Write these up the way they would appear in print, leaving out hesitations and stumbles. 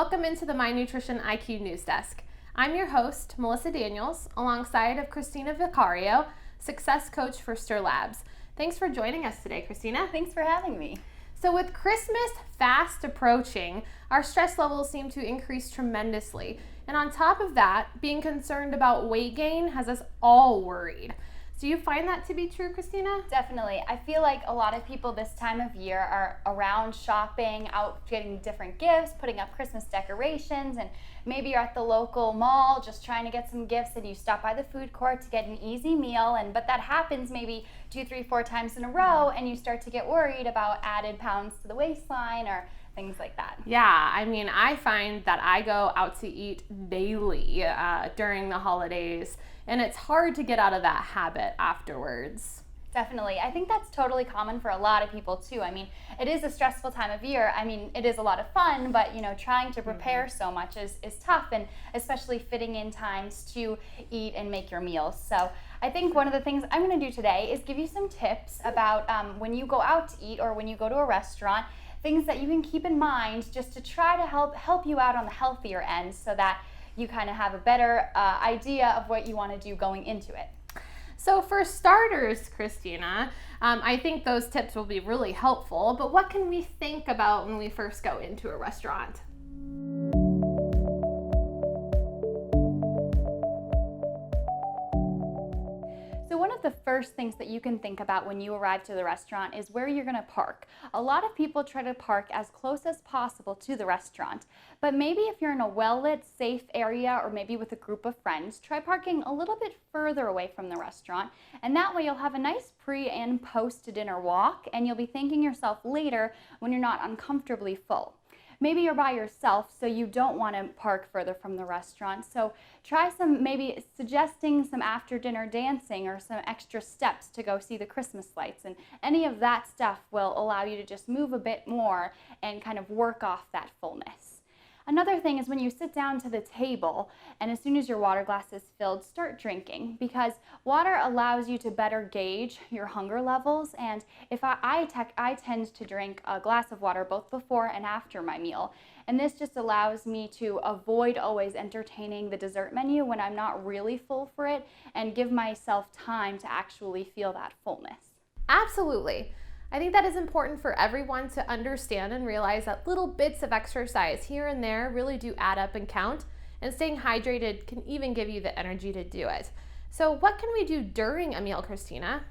Welcome into the My Nutrition IQ News Desk. I'm your host, Melissa Daniels, alongside of Kristina Vicario, Success Coach for STYR Labs. Thanks for joining us today, Kristina. Thanks for having me. So with Christmas fast approaching, our stress levels seem to increase tremendously. And on top of that, being concerned about weight gain has us all worried. Do you find that to be true, Kristina? Definitely. I feel like a lot of people this time of year are around shopping, out getting different gifts, putting up Christmas decorations, and maybe you're at the local mall just trying to get some gifts and you stop by the food court to get an easy meal, but that happens maybe 2, 3, 4 times in a row and you start to get worried about added pounds to the waistline or things like that. Yeah, I mean, I find that I go out to eat daily during the holidays, and it's hard to get out of that habit afterwards. Definitely. I think that's totally common for a lot of people too. I mean, it is a stressful time of year. I mean, it is a lot of fun, but trying to prepare so much is tough, and especially fitting in times to eat and make your meals. So I think one of the things I'm going to do today is give you some tips about when you go out to eat or when you go to a restaurant, things that you can keep in mind just to try to help you out on the healthier end so that you kind of have a better idea of what you want to do going into it. So for starters, Kristina, I think those tips will be really helpful, but what can we think about when we first go into a restaurant? So one of the first things that you can think about when you arrive to the restaurant is where you're going to park. A lot of people try to park as close as possible to the restaurant, but maybe if you're in a well-lit, safe area or maybe with a group of friends, try parking a little bit further away from the restaurant, and that way you'll have a nice pre and post-dinner walk, and you'll be thanking yourself later when you're not uncomfortably full. Maybe you're by yourself, so you don't want to park further from the restaurant. So try maybe suggesting some after dinner dancing or some extra steps to go see the Christmas lights. And any of that stuff will allow you to just move a bit more and kind of work off that fullness. Another thing is when you sit down to the table and as soon as your water glass is filled, start drinking, because water allows you to better gauge your hunger levels. And if I tend to drink a glass of water both before and after my meal. And this just allows me to avoid always entertaining the dessert menu when I'm not really full for it and give myself time to actually feel that fullness. Absolutely. I think that is important for everyone to understand and realize that little bits of exercise here and there really do add up and count, and staying hydrated can even give you the energy to do it. So what can we do during a meal, Kristina?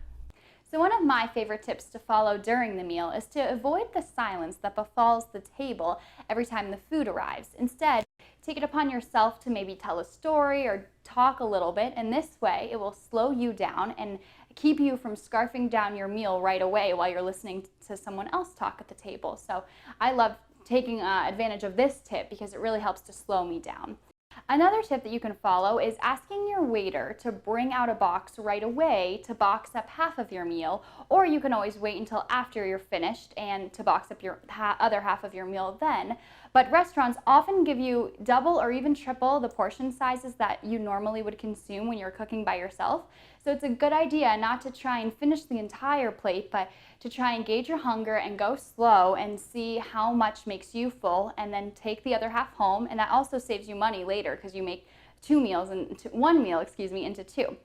So one of my favorite tips to follow during the meal is to avoid the silence that befalls the table every time the food arrives. Instead, take it upon yourself to maybe tell a story or talk a little bit, and this way it will slow you down and keep you from scarfing down your meal right away while you're listening to someone else talk at the table. So I love taking advantage of this tip because it really helps to slow me down. Another tip that you can follow is asking your waiter to bring out a box right away to box up half of your meal, or you can always wait until after you're finished and to box up your other half of your meal then. But restaurants often give you double or even triple the portion sizes that you normally would consume when you're cooking by yourself. So it's a good idea not to try and finish the entire plate, but to try and gauge your hunger and go slow and see how much makes you full, and then take the other half home. And that also saves you money later because you make one meal into 2.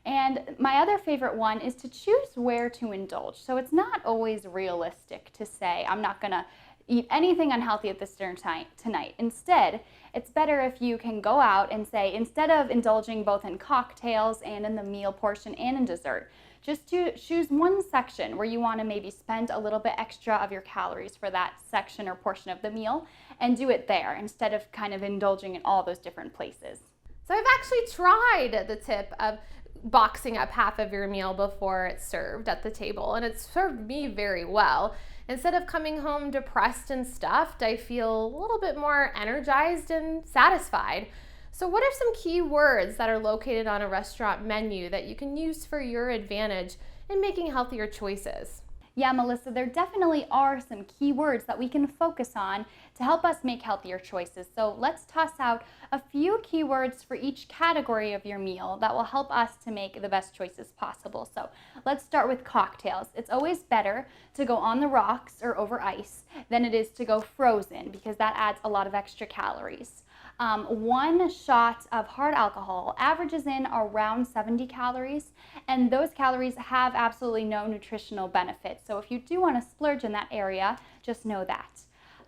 And my other favorite one is to choose where to indulge. So it's not always realistic to say, I'm not going to eat anything unhealthy at this dinner tonight. Instead, it's better if you can go out and say, instead of indulging both in cocktails and in the meal portion and in dessert, just to choose one section where you want to maybe spend a little bit extra of your calories for that section or portion of the meal, and do it there instead of kind of indulging in all those different places. So I've actually tried the tip of boxing up half of your meal before it's served at the table, and it's served me very well. Instead of coming home depressed and stuffed, I feel a little bit more energized and satisfied. So what are some key words that are located on a restaurant menu that you can use for your advantage in making healthier choices? Yeah, Melissa, there definitely are some key words that we can focus on to help us make healthier choices. So let's toss out a few keywords for each category of your meal that will help us to make the best choices possible. So let's start with cocktails. It's always better to go on the rocks or over ice than it is to go frozen, because that adds a lot of extra calories. 1 shot of hard alcohol averages in around 70 calories, and those calories have absolutely no nutritional benefit. So if you do want to splurge in that area, just know that.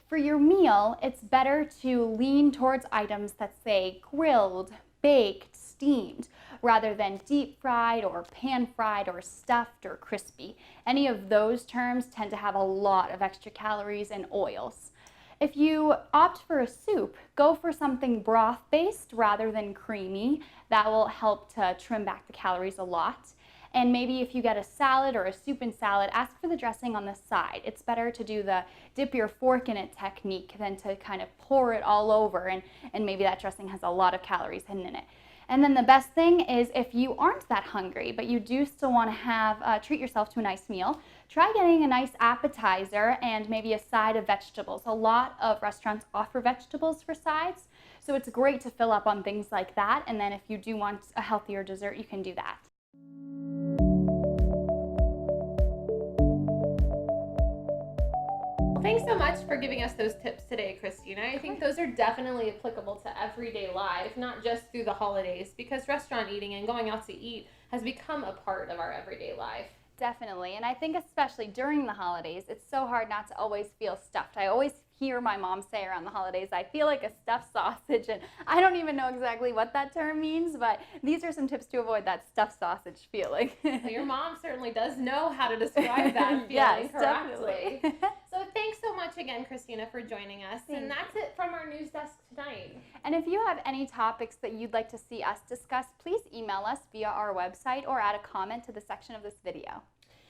For your meal, it's better to lean towards items that say grilled, baked, steamed, rather than deep fried or pan fried or stuffed or crispy. Any of those terms tend to have a lot of extra calories and oils. If you opt for a soup, go for something broth-based rather than creamy. That will help to trim back the calories a lot. And maybe if you get a salad or a soup and salad, ask for the dressing on the side. It's better to do the dip your fork in it technique than to kind of pour it all over, and maybe that dressing has a lot of calories hidden in it. And then the best thing is, if you aren't that hungry, but you do still want to have treat yourself to a nice meal, try getting a nice appetizer and maybe a side of vegetables. A lot of restaurants offer vegetables for sides, so it's great to fill up on things like that. And then if you do want a healthier dessert, you can do that. Thanks so much for giving us those tips today, Kristina. I think those are definitely applicable to everyday life, not just through the holidays, because restaurant eating and going out to eat has become a part of our everyday life. Definitely, and I think especially during the holidays, it's so hard not to always feel stuffed. I always hear my mom say around the holidays, I feel like a stuffed sausage, and I don't even know exactly what that term means, but these are some tips to avoid that stuffed sausage feeling. Well, your mom certainly does know how to describe that feeling yes, correctly. Definitely. So thanks so much again, Kristina, for joining us. And that's it from our news desk tonight. And if you have any topics that you'd like to see us discuss, please email us via our website or add a comment to the section of this video.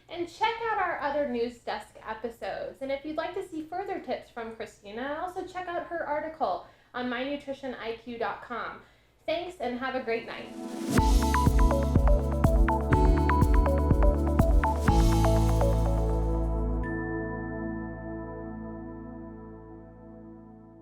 And check out our other news desk episodes. And if you'd like to see further tips from Kristina, also check out her article on mynutritioniq.com. Thanks, and have a great night.